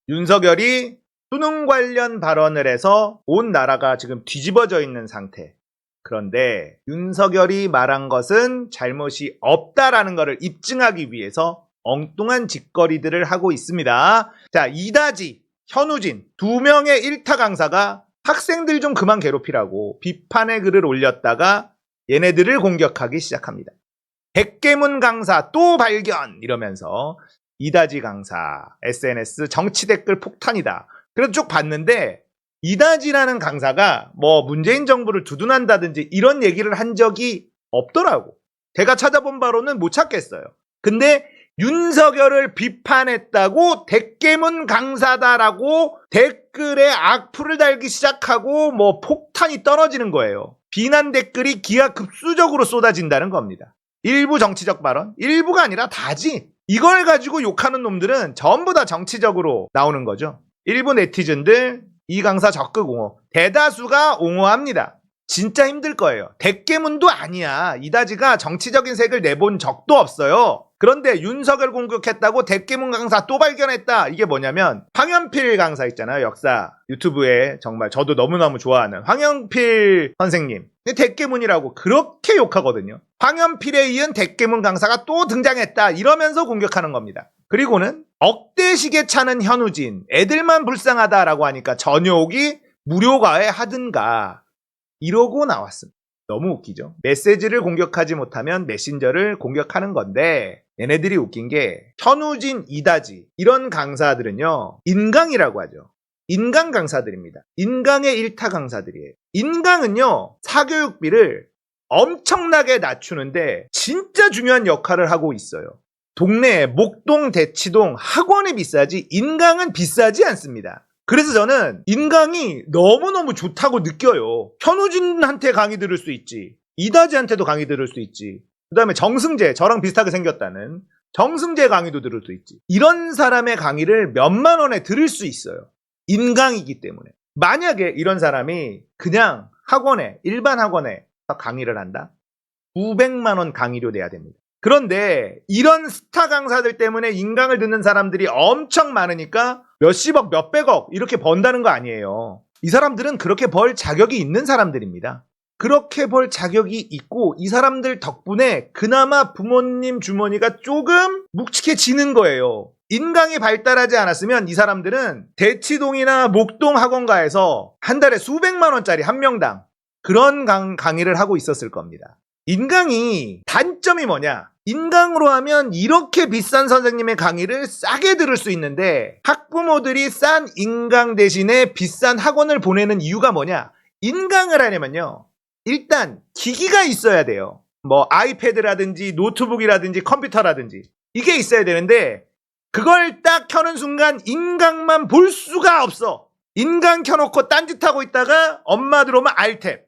윤석열이 수능 관련 발언을 해서 온 나라가 지금 뒤집어져 있는 상태. 그런데 윤석열이 말한 것은 잘못이 없다라는 것을 입증하기 위해서 엉뚱한 짓거리들을 하고 있습니다. 자, 이다지, 현우진 두 명의 일타 강사가 학생들 좀 그만 괴롭히라고 비판의 글을 올렸다가 얘네들을 공격하기 시작합니다. 백계문 강사 또 발견 이러면서 이다지 강사 SNS 정치 댓글 폭탄이다. 그래서 쭉 봤는데 이다지라는 강사가 뭐 문재인 정부를 두둔한다든지 이런 얘기를 한 적이 없더라고. 제가 찾아본 바로는 못 찾겠어요. 근데 윤석열을 비판했다고 백계문 강사다라고 댓글에 악플을 달기 시작하고 뭐 폭탄이 떨어지는 거예요. 비난 댓글이 기하급수적으로 쏟아진다는 겁니다. 일부 정치적 발언, 일부가 아니라 다지. 이걸 가지고 욕하는 놈들은 전부 다 정치적으로 나오는 거죠. 일부 네티즌들 이 강사 적극 옹호, 대다수가 옹호합니다. 진짜 힘들 거예요. 백계문도 아니야. 이다지가 정치적인 색을 내본 적도 없어요. 그런데 윤석열 공격했다고 백계문 강사 또 발견했다. 이게 뭐냐면 황현필 강사 있잖아요. 역사 유튜브에 정말 저도 너무너무 좋아하는 황현필 선생님. 백계문이라고 그렇게 욕하거든요. 황현필에 이은 백계문 강사가 또 등장했다. 이러면서 공격하는 겁니다. 그리고는 억대시계 차는 현우진. 애들만 불쌍하다라고 하니까 전효옥이 무료 과외 하든가. 이러고 나왔습니다. 너무 웃기죠? 메시지를 공격하지 못하면 메신저를 공격하는 건데 얘네들이 웃긴 게 현우진, 이다지 이런 강사들은요. 인강이라고 하죠. 인강 강사들입니다. 인강의 일타 강사들이에요. 인강은요. 사교육비를 엄청나게 낮추는데 진짜 중요한 역할을 하고 있어요. 동네에 목동, 대치동 학원이 비싸지 인강은 비싸지 않습니다. 그래서 저는 인강이 너무너무 좋다고 느껴요. 현우진한테 강의 들을 수 있지. 이다지한테도 강의 들을 수 있지. 그 다음에 정승재, 저랑 비슷하게 생겼다는 정승재 강의도 들을 수 있지. 이런 사람의 강의를 몇만 원에 들을 수 있어요. 인강이기 때문에. 만약에 이런 사람이 그냥 학원에, 일반 학원에 강의를 한다? 900만 원 강의료 내야 됩니다. 그런데 이런 스타 강사들 때문에 인강을 듣는 사람들이 엄청 많으니까 몇십억, 몇백억 이렇게 번다는 거 아니에요. 이 사람들은 그렇게 벌 자격이 있는 사람들입니다. 그렇게 벌 자격이 있고 이 사람들 덕분에 그나마 부모님 주머니가 조금 묵직해지는 거예요. 인강이 발달하지 않았으면 이 사람들은 대치동이나 목동 학원가에서 한 달에 수백만 원짜리 한 명당 그런 강의를 하고 있었을 겁니다. 인강이 단점이 뭐냐? 인강으로 하면 이렇게 비싼 선생님의 강의를 싸게 들을 수 있는데 학부모들이 싼 인강 대신에 비싼 학원을 보내는 이유가 뭐냐? 인강을 하려면요. 일단 기기가 있어야 돼요. 뭐 아이패드라든지 노트북이라든지 컴퓨터라든지 이게 있어야 되는데 그걸 딱 켜는 순간 인강만 볼 수가 없어. 인강 켜놓고 딴짓하고 있다가 엄마 들어오면 알탭.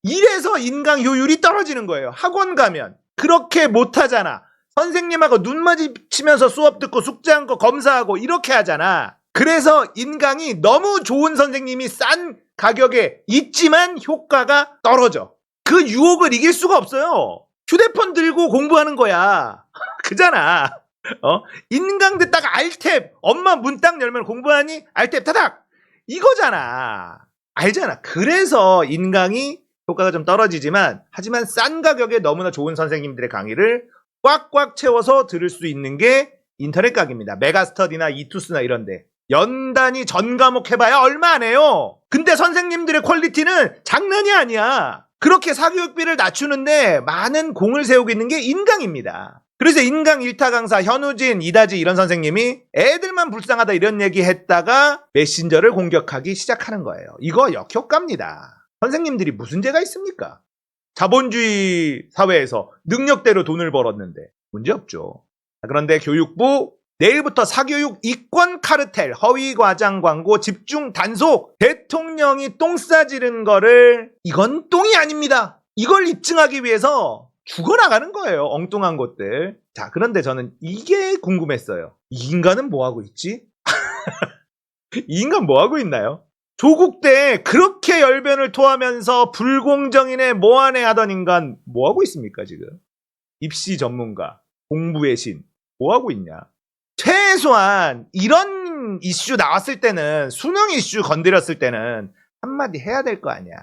이래서 인강 효율이 떨어지는 거예요. 학원 가면 그렇게 못하잖아. 선생님하고 눈 마주치면서 수업 듣고 숙제한 거 검사하고 이렇게 하잖아. 그래서 인강이 너무 좋은 선생님이 싼 가격에 있지만 효과가 떨어져. 그 유혹을 이길 수가 없어요. 휴대폰 들고 공부하는 거야. 그잖아. 인강 듣다가 알탭. 엄마 문 딱 열면 공부하니? 알탭 타닥. 이거잖아. 알잖아. 그래서 인강이 효과가 좀 떨어지지만 하지만 싼 가격에 너무나 좋은 선생님들의 강의를 꽉꽉 채워서 들을 수 있는 게 인터넷 강의입니다. 메가스터디나 이투스나 이런데 연단위 전 과목 해봐야 얼마 안 해요. 근데 선생님들의 퀄리티는 장난이 아니야. 그렇게 사교육비를 낮추는데 많은 공을 세우고 있는 게 인강입니다. 그래서 인강 일타 강사 현우진, 이다지 이런 선생님이 애들만 불쌍하다 이런 얘기 했다가 메신저를 공격하기 시작하는 거예요. 이거 역효과입니다. 선생님들이 무슨 죄가 있습니까? 자본주의 사회에서 능력대로 돈을 벌었는데 문제없죠. 그런데 교육부 내일부터 사교육 이권 카르텔, 허위 과장 광고 집중 단속, 대통령이 똥 싸지른 거를 이건 똥이 아닙니다. 이걸 입증하기 위해서 죽어나가는 거예요. 엉뚱한 것들. 자, 그런데 저는 이게 궁금했어요. 이 인간은 뭐하고 있지? 이 인간 뭐하고 있나요? 조국 때 그렇게 열변을 토하면서 불공정이네 뭐하네 하던 인간 뭐하고 있습니까 지금? 입시 전문가, 공부의 신 뭐하고 있냐? 최소한 이런 이런 이슈 나왔을 때는, 수능 이슈 건드렸을 때는 한마디 해야 될 거 아니야.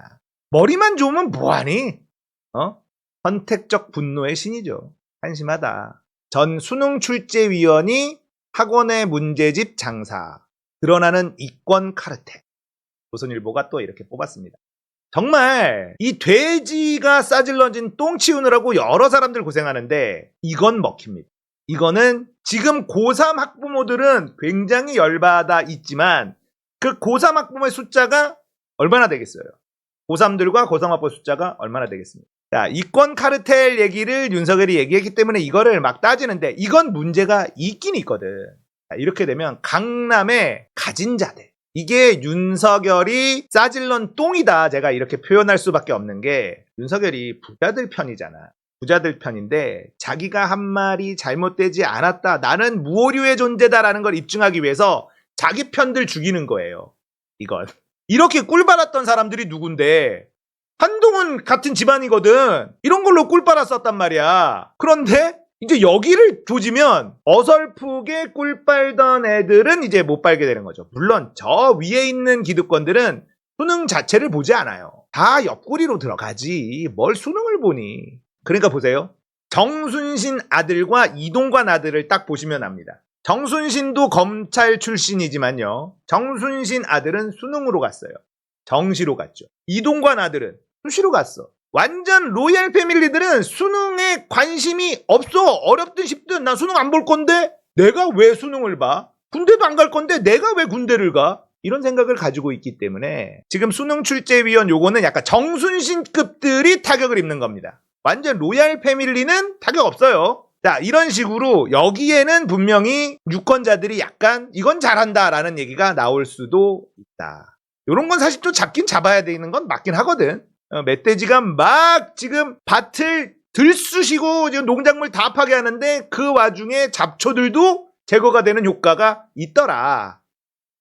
머리만 좋으면 뭐하니? 선택적 분노의 신이죠. 한심하다. 전 수능 출제위원이 학원의 문제집 장사. 드러나는 이권 카르텔. 조선일보가 또 이렇게 뽑았습니다. 정말 이 돼지가 싸질러진 똥 치우느라고 여러 사람들 고생하는데 이건 먹힙니다. 이거는 지금 고3 학부모들은 굉장히 열받아 있지만 그 고3 학부모의 숫자가 얼마나 되겠어요? 고3들과 고3 학부모 숫자가 얼마나 되겠습니까? 자, 이권 카르텔 얘기를 윤석열이 얘기했기 때문에 이거를 막 따지는데 이건 문제가 있긴 있거든. 자, 이렇게 되면 강남의 가진 자들, 이게 윤석열이 싸질런 똥이다, 제가 이렇게 표현할 수밖에 없는 게, 윤석열이 부자들 편이잖아. 부자들 편인데 자기가 한 말이 잘못되지 않았다, 나는 무오류의 존재다라는 걸 입증하기 위해서 자기 편들 죽이는 거예요. 이건 이렇게 꿀 빨았던 사람들이 누군데, 한동훈 같은 집안이거든. 이런 걸로 꿀 빨았었단 말이야. 그런데 이제 여기를 조지면 어설프게 꿀 빨던 애들은 이제 못 빨게 되는 거죠. 물론 저 위에 있는 기득권들은 수능 자체를 보지 않아요. 다 옆구리로 들어가지 뭘 수능을 보니. 그러니까 보세요. 정순신 아들과 이동관 아들을 딱 보시면 압니다. 정순신도 검찰 출신이지만요, 정순신 아들은 수능으로 갔어요. 정시로 갔죠. 이동관 아들은 수시로 갔어. 완전 로얄 패밀리들은 수능에 관심이 없어. 어렵든 쉽든 나 수능 안 볼 건데 내가 왜 수능을 봐? 군대도 안 갈 건데 내가 왜 군대를 가? 이런 생각을 가지고 있기 때문에 지금 수능 출제위원 요거는 약간 정순신급들이 타격을 입는 겁니다. 완전 로얄 패밀리는 타격 없어요. 자, 이런 식으로 여기에는 분명히 유권자들이 약간 이건 잘한다라는 얘기가 나올 수도 있다. 이런 건 사실 또 잡긴 잡아야 되는 건 맞긴 하거든. 멧돼지가 막 지금 밭을 들쑤시고 지금 농작물 다 파괴하는데 그 와중에 잡초들도 제거가 되는 효과가 있더라.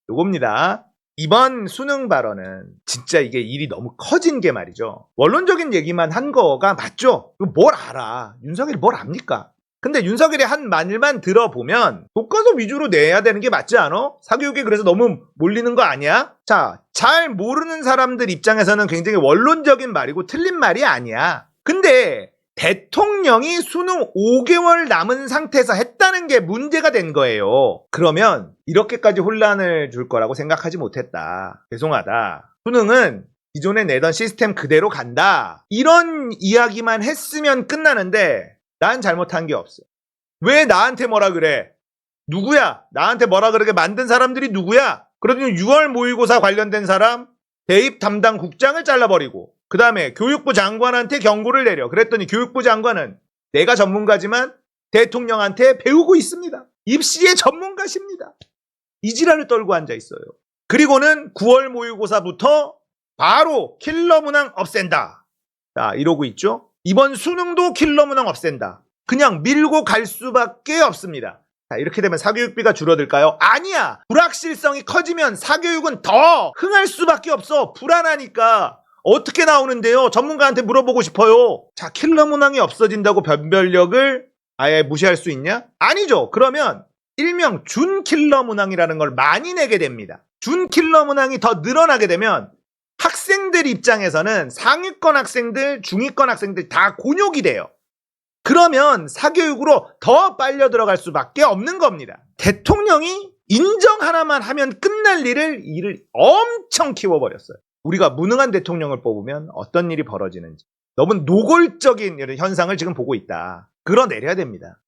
요겁니다. 이번 수능 발언은 진짜 이게 일이 너무 커진 게 말이죠. 원론적인 얘기만 한 거가 맞죠? 뭘 알아? 윤석열이 뭘 압니까? 근데 윤석열이 한 말만 들어보면 교과서 위주로 내야 되는 게 맞지 않아? 사교육에 그래서 너무 몰리는 거 아니야? 자, 잘 모르는 사람들 입장에서는 굉장히 원론적인 말이고 틀린 말이 아니야. 근데 대통령이 수능 5개월 남은 상태에서 했다는 게 문제가 된 거예요. 그러면 이렇게까지 혼란을 줄 거라고 생각하지 못했다. 죄송하다. 수능은 기존에 내던 시스템 그대로 간다. 이런 이야기만 했으면 끝나는데 난 잘못한 게 없어. 왜 나한테 뭐라 그래? 누구야? 나한테 뭐라 그러게 만든 사람들이 누구야? 그러더니 6월 모의고사 관련된 사람 대입 담당 국장을 잘라버리고 그 다음에 교육부 장관한테 경고를 내려. 그랬더니 교육부 장관은 내가 전문가지만 대통령한테 배우고 있습니다. 입시의 전문가십니다. 이 지랄을 떨고 앉아있어요. 그리고는 9월 모의고사부터 바로 킬러 문항 없앤다. 자, 이러고 있죠. 이번 수능도 킬러 문항 없앤다. 그냥 밀고 갈 수밖에 없습니다. 자, 이렇게 되면 사교육비가 줄어들까요? 아니야. 불확실성이 커지면 사교육은 더 흥할 수밖에 없어. 불안하니까. 어떻게 나오는데요? 전문가한테 물어보고 싶어요. 자, 킬러 문항이 없어진다고 변별력을 아예 무시할 수 있냐? 아니죠. 그러면 일명 준 킬러 문항이라는 걸 많이 내게 됩니다. 준 킬러 문항이 더 늘어나게 되면 학생들 입장에서는 상위권 학생들, 중위권 학생들 다 곤욕이 돼요. 그러면 사교육으로 더 빨려 들어갈 수밖에 없는 겁니다. 대통령이 인정 하나만 하면 끝날 일을 엄청 키워버렸어요. 우리가 무능한 대통령을 뽑으면 어떤 일이 벌어지는지 너무 노골적인 이런 현상을 지금 보고 있다. 끌어내려야 됩니다.